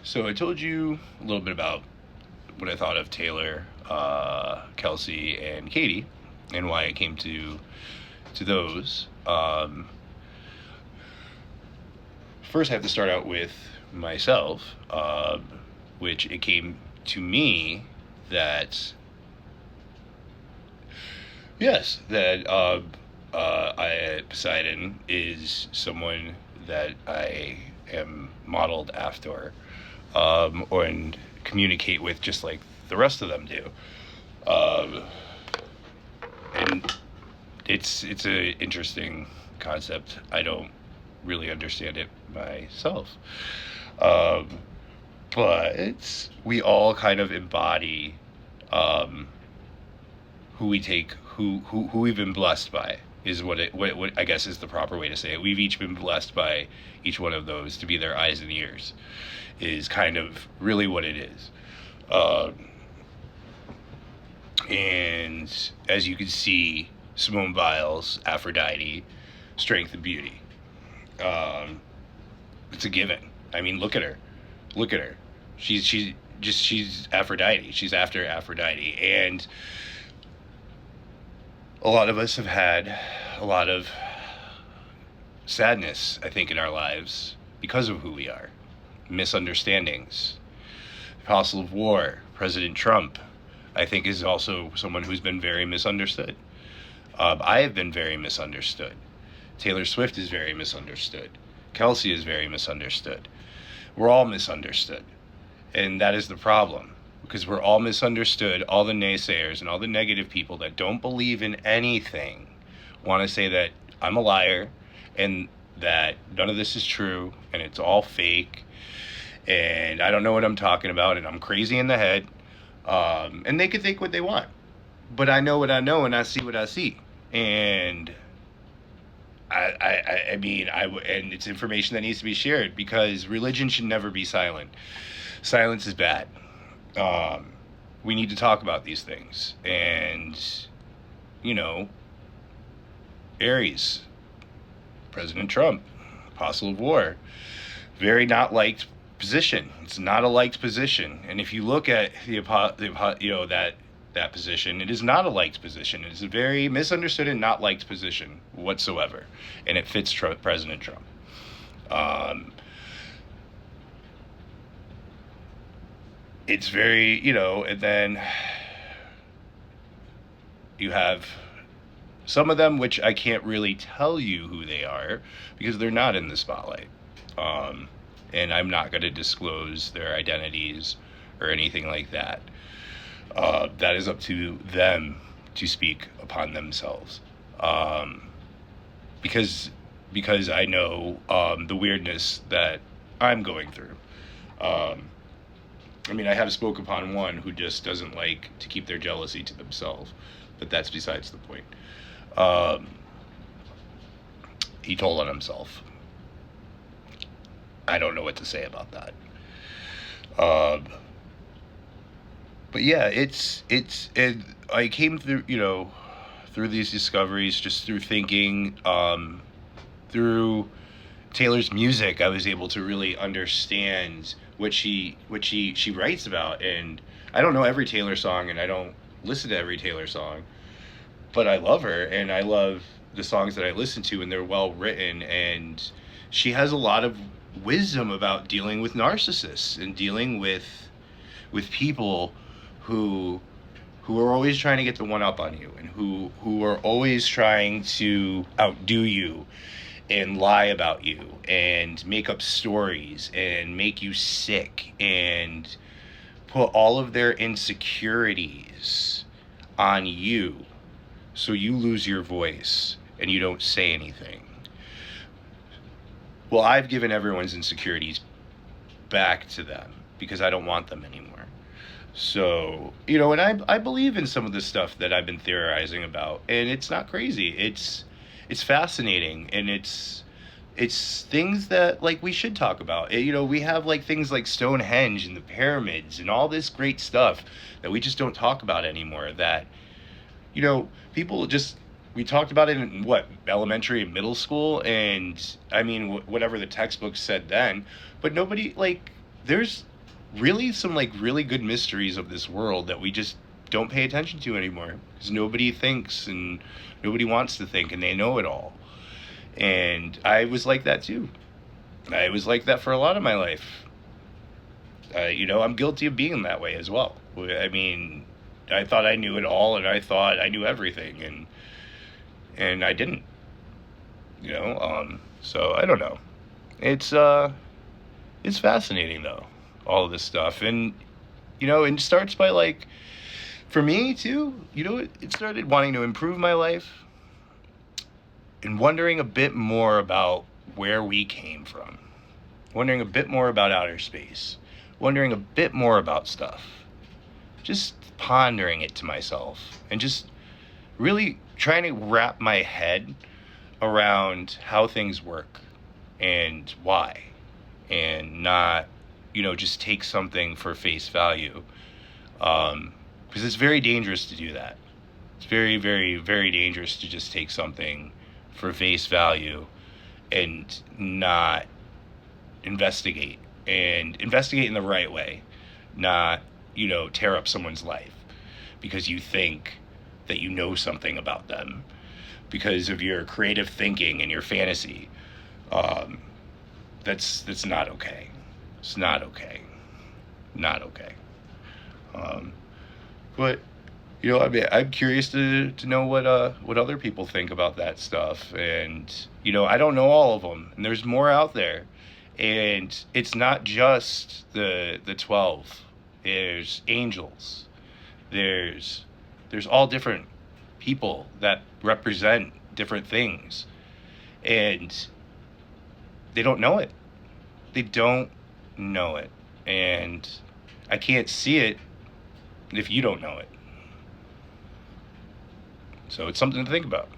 So I told you a little bit about what I thought of Taylor, Kelsey, and Katie, and why I came to those. First, I have to start out with myself, which it came to me that yes, that Poseidon is someone that I am modeled after, and communicate with just like the rest of them do. Um, and it's a interesting concept. I don't really understand it myself. Um, but we all kind of embody um, who we take, who we've been blessed by is what I guess is the proper way to say it. We've each been blessed by each one of those to be their eyes and ears, is kind of really what it is. Um, and as you can see, Simone Biles, Aphrodite, strength and beauty. Um, it's a given. I mean, look at her. Look at her. She's Aphrodite. She's after Aphrodite, and a lot of us have had a lot of sadness, I think, in our lives because of who we are. Misunderstandings. Apostle of war, President Trump, I think, is also someone who's been very misunderstood. I have been very misunderstood. Taylor Swift is very misunderstood. Kelsey is very misunderstood. We're all misunderstood. And that is the problem. Because we're all misunderstood. All the naysayers and all the negative people that don't believe in anything want to say that I'm a liar and that none of this is true and it's all fake and I don't know what I'm talking about and I'm crazy in the head. And they can think what they want. But I know what I know and I see what I see. And I mean, and it's information that needs to be shared because religion should never be silent. Silence is bad. We need to talk about these things. And, you know, Aries, President Trump, apostle of war, very not liked position. It's not a liked position. And if you look at that position, it is not a liked position. It is a very misunderstood and not liked position whatsoever. And it fits President Trump. It's very, and then you have some of them, which I can't really tell you who they are because they're not in the spotlight. And I'm not going to disclose their identities or anything like that. That is up to them to speak upon themselves. Because I know the weirdness that I'm going through. I mean, I have spoke upon one who just doesn't like to keep their jealousy to themselves, but that's besides the point. He told on himself. I don't know what to say about that. But yeah, and I came through, through these discoveries, just through thinking, through Taylor's music, I was able to really understand what she writes about. And I don't know every Taylor song, and I don't listen to every Taylor song, but I love her, and I love the songs that I listen to, and they're well written, and she has a lot of wisdom about dealing with narcissists and dealing with people who are always trying to get the one up on you, and who are always trying to outdo you and lie about you and make up stories and make you sick and put all of their insecurities on you so you lose your voice and you don't say anything. Well, I've given everyone's insecurities back to them because I don't want them anymore. So, and I believe in some of the stuff that I've been theorizing about, and it's not crazy. It's fascinating, and it's things that, like, we should talk about. We have, like, things like Stonehenge and the pyramids and all this great stuff that we just don't talk about anymore, that, people just, we talked about it in, elementary and middle school, and, I mean, whatever the textbook said then, but nobody, like, there's really some like really good mysteries of this world that we just don't pay attention to anymore because nobody thinks and nobody wants to think and they know it all. And I was like that too. I was like that for a lot of my life. I'm guilty of being that way as well. I mean, I thought I knew it all and I thought I knew everything and I didn't. So I don't know. It's it's fascinating though, all of this stuff. And it starts by like for me too, it started wanting to improve my life and wondering a bit more about where we came from. Wondering a bit more about outer space. Wondering a bit more about stuff. Just pondering it to myself and just really trying to wrap my head around how things work and why, and not just take something for face value, because it's very dangerous to do that. It's very, very, very dangerous to just take something for face value and not investigate, and investigate in the right way, not tear up someone's life because you think that you know something about them because of your creative thinking and your fantasy. That's not okay. It's not okay. Not okay. But I'm curious to know what other people think about that stuff, and I don't know all of them, and there's more out there, and it's not just the 12. There's angels. There's all different people that represent different things, and they don't know it. They don't know it, and I can't see it if you don't know it. So it's something to think about.